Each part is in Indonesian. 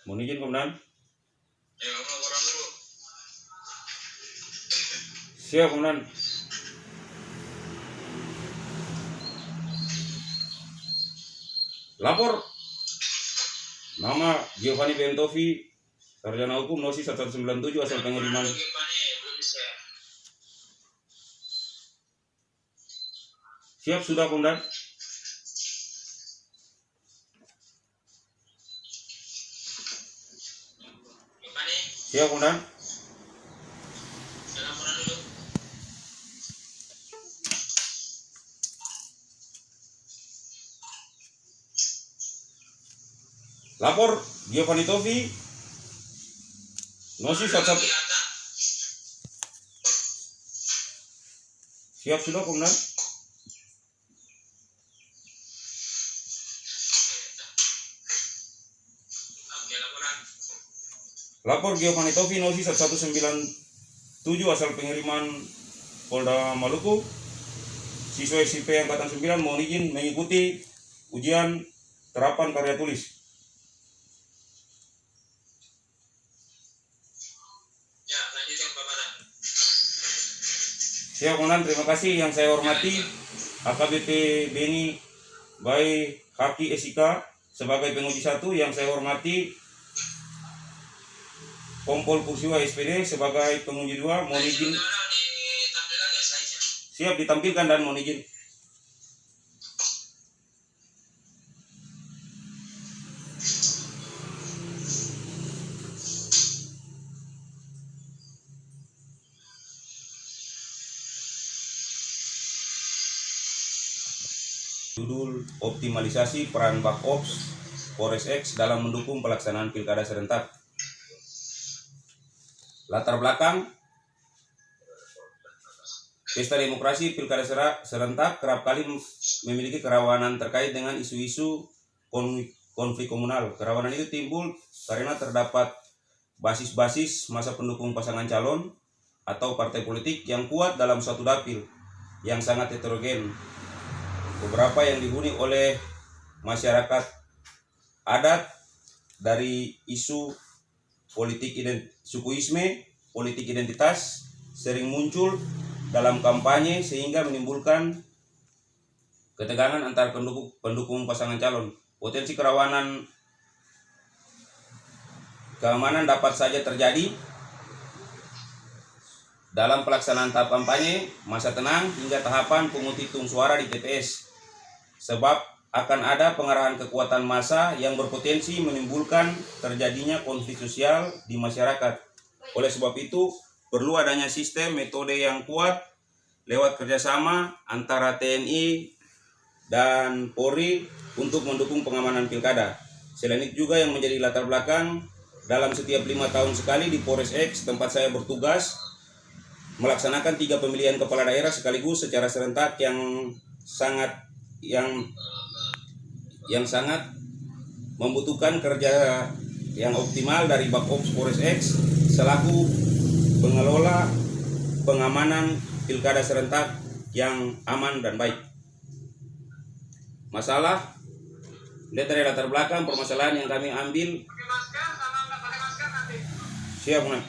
Mohon izin Komandan. Siap Komandan. Lapor. Nama Giovanni Bentovi, sarjana hukum NOSI 1197 asal pengiriman. Siap sudah Komandan. Siap Komandan. Lapor Giovanni Tovi, NOSI 11. Siap sudah Komandan. Lapor Giovanni Tovi, NOSI 1197 asal pengiriman Polda Maluku, siswa SMP Angkatan 9 mohon izin mengikuti ujian terapan karya tulis. Siap Komandan, terima kasih. Yang saya hormati AKBP Beni Bayi Haki Esika sebagai penguji 1. Yang saya hormati Kompol Kursiwa SPD sebagai penguji 2. Mohon izin. Siap ditampilkan dan mohon izin. Judul optimalisasi peran Bakops Polres X dalam mendukung pelaksanaan pilkada serentak. Latar belakang pesta demokrasi pilkada serentak kerap kali memiliki kerawanan terkait dengan isu-isu konflik komunal. Kerawanan itu timbul karena terdapat basis-basis masa pendukung pasangan calon atau partai politik yang kuat dalam suatu dapil yang sangat heterogen. Beberapa yang dihuni oleh masyarakat adat dari isu politik sukuisme, politik identitas sering muncul dalam kampanye sehingga menimbulkan ketegangan antar pendukung pasangan calon. Potensi kerawanan keamanan dapat saja terjadi dalam pelaksanaan tahap kampanye, masa tenang hingga tahapan penghitungan suara di TPS. Sebab akan ada pengerahan kekuatan massa yang berpotensi menimbulkan terjadinya konflik sosial di masyarakat. Oleh sebab itu, perlu adanya sistem metode yang kuat lewat kerjasama antara TNI dan Polri untuk mendukung pengamanan pilkada. Selain itu juga yang menjadi latar belakang dalam setiap 5 tahun sekali di Polres X tempat saya bertugas melaksanakan 3 pemilihan kepala daerah sekaligus secara serentak yang sangat membutuhkan kerja yang optimal dari Bakops Polres X selaku pengelola pengamanan pilkada serentak yang aman dan baik. Masalah lihat dari latar belakang permasalahan yang kami ambil. Siap, Nak.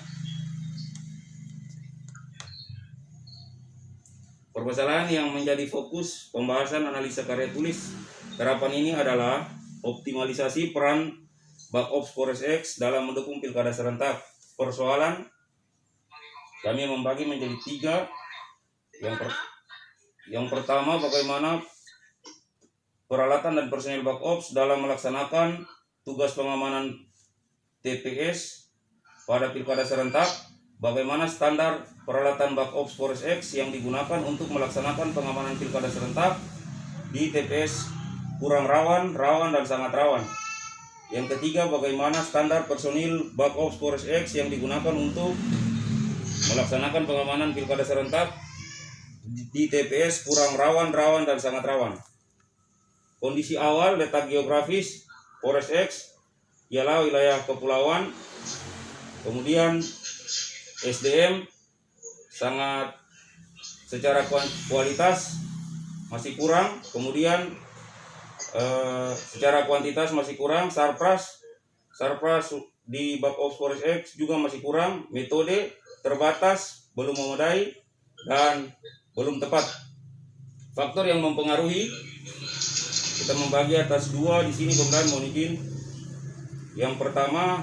Permasalahan yang menjadi fokus pembahasan analisa karya tulis terapan ini adalah optimalisasi peran Bakops Polres X dalam mendukung pilkada serentak. Persoalan kami membagi menjadi 3. Yang pertama, bagaimana peralatan dan personil Bakops dalam melaksanakan tugas pengamanan TPS pada pilkada serentak. Bagaimana standar peralatan Bakops Polres X yang digunakan untuk melaksanakan pengamanan pilkada serentak di TPS kurang rawan, dan sangat rawan. Yang ketiga, bagaimana standar personil Bakops Polres X yang digunakan untuk melaksanakan pengamanan pilkada serentak di TPS kurang rawan, dan sangat rawan. Kondisi awal letak geografis Polres X ialah wilayah kepulauan, kemudian SDM sangat secara kualitas masih kurang, kemudian secara kuantitas masih kurang. Sarpras Sarpras di Bakops Polres X juga masih kurang, metode terbatas, belum memadai, dan belum tepat. Faktor yang mempengaruhi kita membagi atas dua di sini, kemudian mohon izin. Yang pertama,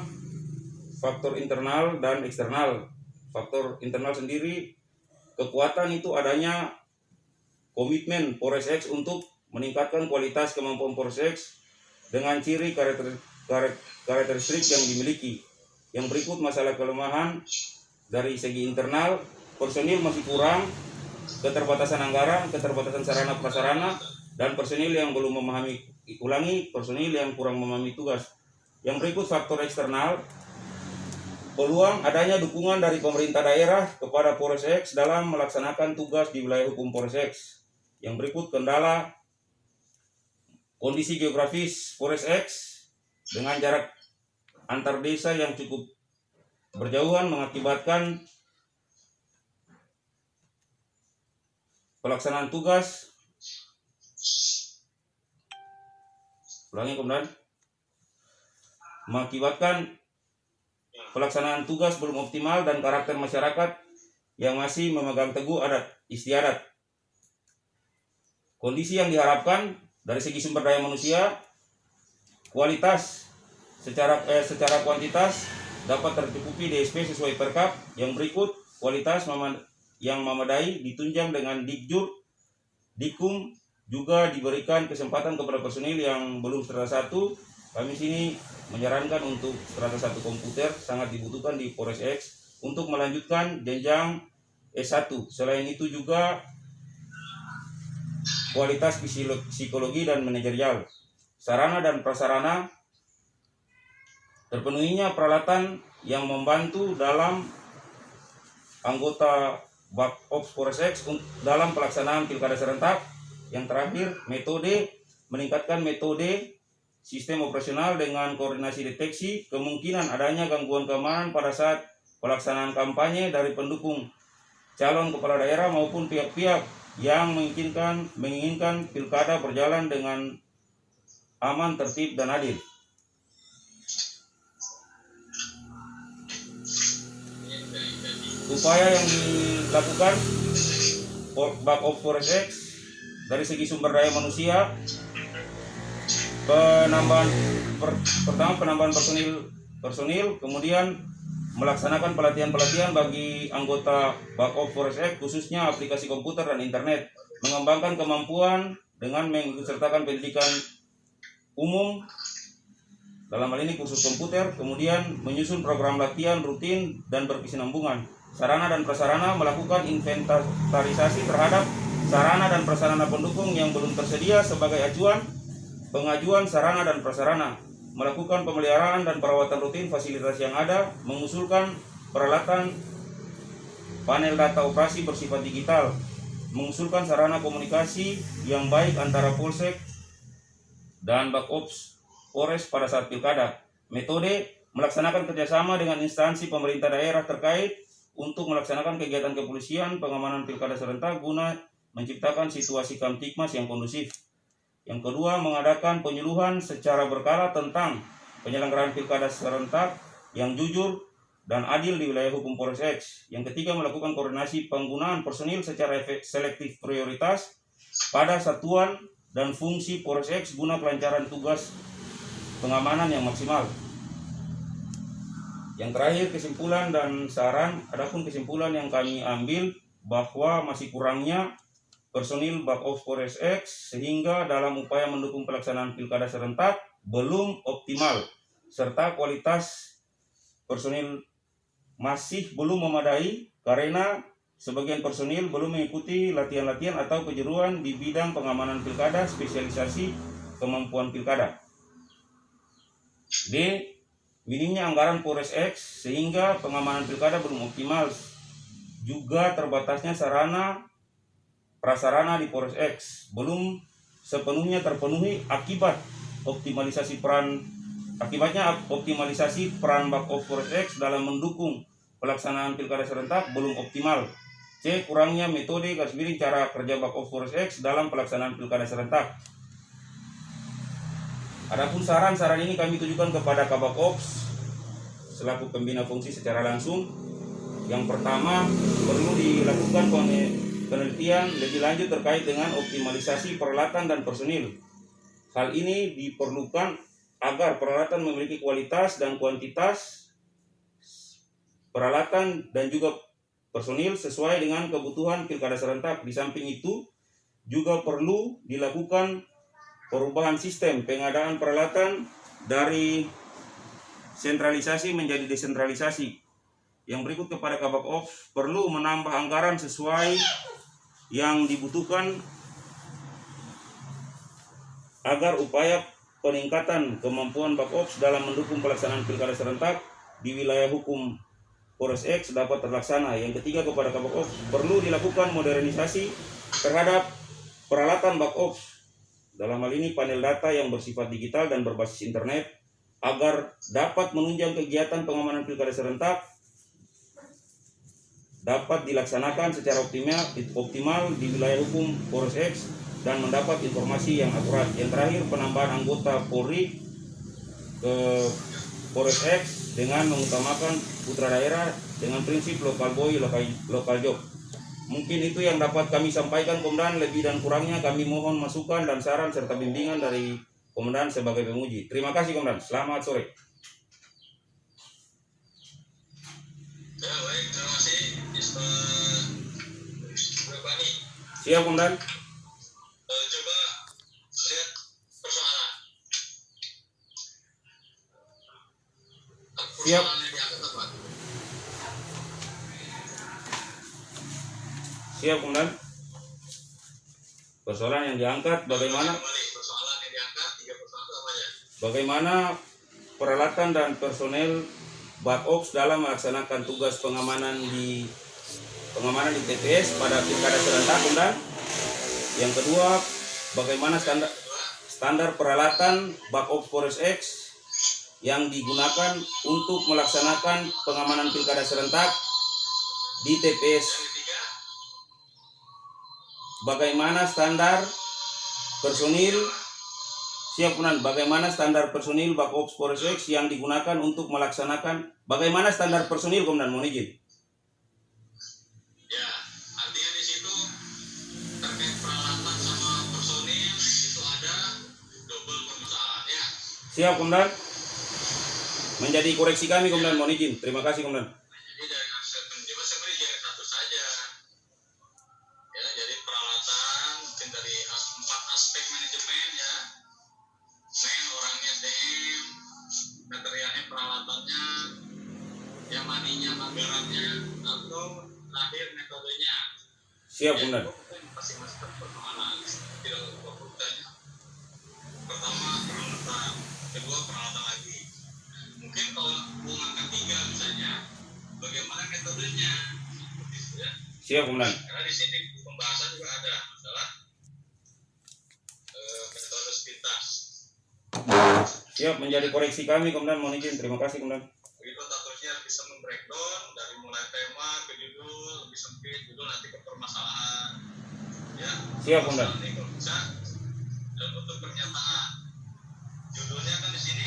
faktor internal dan eksternal. Faktor internal sendiri, kekuatan itu adanya komitmen Polres X untuk meningkatkan kualitas kemampuan Polres X dengan ciri karakteristik yang dimiliki. Yang berikut masalah kelemahan dari segi internal, personil masih kurang, keterbatasan anggaran, keterbatasan sarana prasarana, dan personil yang belum memahami, personil yang kurang memahami tugas. Yang berikut faktor eksternal, peluang adanya dukungan dari pemerintah daerah kepada Polres X dalam melaksanakan tugas di wilayah hukum Polres X. Yang berikut kendala, kondisi geografis Polres X dengan jarak antar desa yang cukup berjauhan mengakibatkan pelaksanaan tugas mengakibatkan pelaksanaan tugas belum optimal dan karakter masyarakat yang masih memegang teguh adat istiadat. Kondisi yang diharapkan dari segi sumber daya manusia, kualitas secara kuantitas dapat tercukupi DSP sesuai Perkap. Yang berikut, kualitas yang memadai ditunjang dengan Dikjur, Dikum, juga diberikan kesempatan kepada personil yang belum strata 1. Kami sini menyarankan untuk strata 1 komputer sangat dibutuhkan di Polres X untuk melanjutkan jenjang S1. Selain itu juga kualitas psikologi dan manajerial. Sarana dan prasarana, terpenuhinya peralatan yang membantu dalam anggota Bakops Polres X dalam pelaksanaan pilkada serentak. Yang terakhir, metode, meningkatkan metode sistem operasional dengan koordinasi deteksi kemungkinan adanya gangguan keamanan pada saat pelaksanaan kampanye dari pendukung calon kepala daerah maupun pihak-pihak yang menginginkan pilkada berjalan dengan aman, tertib, dan adil. Upaya yang dilakukan Bakops Polres X dari segi sumber daya manusia, penambahan personil, kemudian melaksanakan pelatihan bagi anggota Bakops Polres X khususnya aplikasi komputer dan internet, mengembangkan kemampuan dengan mengikutsertakan pendidikan umum, dalam hal ini kursus komputer, kemudian menyusun program latihan rutin dan berkesinambungan. Sarana dan prasarana, melakukan inventarisasi terhadap sarana dan prasarana pendukung yang belum tersedia sebagai acuan pengajuan sarana dan prasarana, melakukan pemeliharaan dan perawatan rutin fasilitas yang ada, mengusulkan peralatan panel data operasi bersifat digital, mengusulkan sarana komunikasi yang baik antara Polsek dan Bakops Polres pada saat pilkada. Metode, melaksanakan kerjasama dengan instansi pemerintah daerah terkait untuk melaksanakan kegiatan kepolisian pengamanan pilkada serentak guna menciptakan situasi kamtipmas yang kondusif. Yang kedua, mengadakan penyuluhan secara berkala tentang penyelenggaraan pilkada serentak yang jujur dan adil di wilayah hukum Polres X. Yang ketiga, melakukan koordinasi penggunaan personil secara selektif prioritas pada satuan dan fungsi Polres X guna kelancaran tugas pengamanan yang maksimal. Yang terakhir, kesimpulan dan saran. Adapun kesimpulan yang kami ambil bahwa masih kurangnya personil Bakops Polres X sehingga dalam upaya mendukung pelaksanaan pilkada serentak belum optimal, serta kualitas personil masih belum memadai karena sebagian personil belum mengikuti latihan-latihan atau kejuruan di bidang pengamanan pilkada spesialisasi kemampuan pilkada. D. Minimnya anggaran Polres X sehingga pengamanan pilkada belum optimal, juga terbatasnya sarana prasarana di Polres X belum sepenuhnya terpenuhi akibatnya optimalisasi peran Bakops Polres X dalam mendukung pelaksanaan pilkada serentak belum optimal. C. Kurangnya metode cara kerja Bakops Polres X dalam pelaksanaan pilkada serentak. Adapun saran-saran ini kami tujukan kepada Kabak Ops selaku pembina fungsi secara langsung. Yang pertama, perlu dilakukan penelitian lebih lanjut terkait dengan optimalisasi peralatan dan personil. Hal ini diperlukan agar peralatan memiliki kualitas dan kuantitas peralatan dan juga personil sesuai dengan kebutuhan pilkada serentak. Di samping itu, juga perlu dilakukan perubahan sistem pengadaan peralatan dari sentralisasi menjadi desentralisasi. Yang berikut kepada Kabak Ops, perlu menambah anggaran sesuai yang dibutuhkan agar upaya peningkatan kemampuan Bak Ops dalam mendukung pelaksanaan pilkada serentak di wilayah hukum Polres X dapat terlaksana. Yang ketiga kepada Kabak Ops, perlu dilakukan modernisasi terhadap peralatan Bak Ops. Dalam hal ini panel data yang bersifat digital dan berbasis internet agar dapat menunjang kegiatan pengamanan pilkada serentak dapat dilaksanakan secara optimal di wilayah hukum Polres X dan mendapat informasi yang akurat. Yang terakhir, penambahan anggota Polri ke Polres X dengan mengutamakan putra daerah dengan prinsip lokal boy, lokal job. Mungkin itu yang dapat kami sampaikan, Komandan. Lebih dan kurangnya kami mohon masukan dan saran serta bimbingan dari Komandan sebagai penguji. Terima kasih, Komandan. Selamat sore. Ya, baik, terima kasih. Siap, Komandan. Coba lihat persoalan. Siap. Persoalan yang diangkat apa? Siap, Komandan. Persoalan yang diangkat bagaimana? Persoalan yang diangkat, 3 persoalan itu apa ya? Bagaimana peralatan dan personel Bak Ops dalam melaksanakan tugas pengamanan di TPS pada pilkada serentak, Komandan. Yang kedua, bagaimana standar peralatan Bak Ops Polres X yang digunakan untuk melaksanakan pengamanan pilkada serentak di TPS. Bagaimana standar personil bagaimana standar personil Bak Ops Polres X yang digunakan untuk melaksanakan bagaimana standar personil, Komandan, mohon izin. Ya, artinya di situ terkait peralatan sama personil itu ada double permasalahan ya. Siap, Komandan. Menjadi koreksi kami, Komandan, mohon izin. Terima kasih, Komandan. Jadi dari aspek manajemen sebenarnya jadi satu saja. Ya, jadi peralatan mungkin dari 4 aspek manajemen ya. Orangnya SDM, materialnya, peralatannya, ya maninya, anggarannya, atau lahir metodenya. Siap, Komandan. Masing-masing persoalan tidak bertanya. Pertama peralatan, kedua peralatan lagi. Mungkin kalau hubungan ketiga misalnya, bagaimana metodenya? Ya. Siap, Komandan. Karena di sini pembahasan juga ada masalah metode sepintas. Siap, menjadi koreksi kami, Komandan, mohon izin. Terima kasih, Komandan. Begitu takutnya bisa membreakdown dari mulai tema ke judul, lebih sempit, judul nanti ke permasalahan. Ya. Siap, Komandan. Ini kalau bisa dalam bentuk pernyataan. Judulnya kan di sini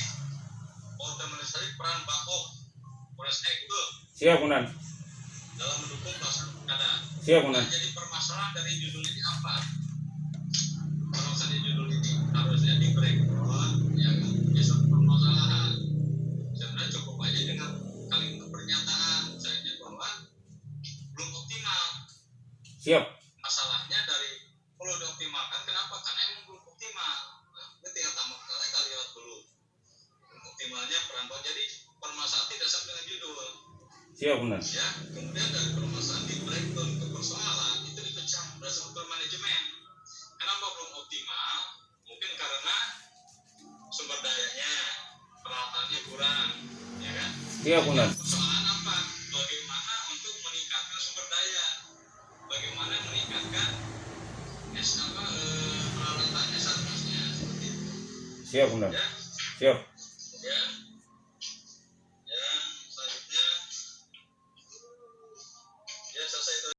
optimalisasi peran Bak Ops Polres X itu. Siap, Komandan. Dalam mendukung pelaksanaan pilkada. Siap, Komandan. Jadi permasalahan dari judul ini apa? Kalau misalnya judul ini harusnya di breakdown, ya kan? Besok permasalahan. Sebenarnya cukup aja dengan kalimat pernyataan, misalnya bahwa belum optimal. Siap. Masalahnya dari perlu dioptimalkan, kenapa? Karena emang belum optimal. Nah, ketika tamat kali lewat dulu. Optimalnya peran Bak. Jadi permasalahan tidak sama dengan judul. Siap, Komandan. Ya, kemudian dari permasalahan di breakdown ke persoalan itu dipecah berdasarkan manajemen. Kenapa belum optimal? Mungkin karena sumber dayanya, peralatannya kurang, ya kan? Siap, Komandan. Persoalan apa? Bagaimana untuk meningkatkan sumber daya? Bagaimana meningkatkan peralatannya, satgasnya seperti itu. Siap, Komandan. Ya. Siap.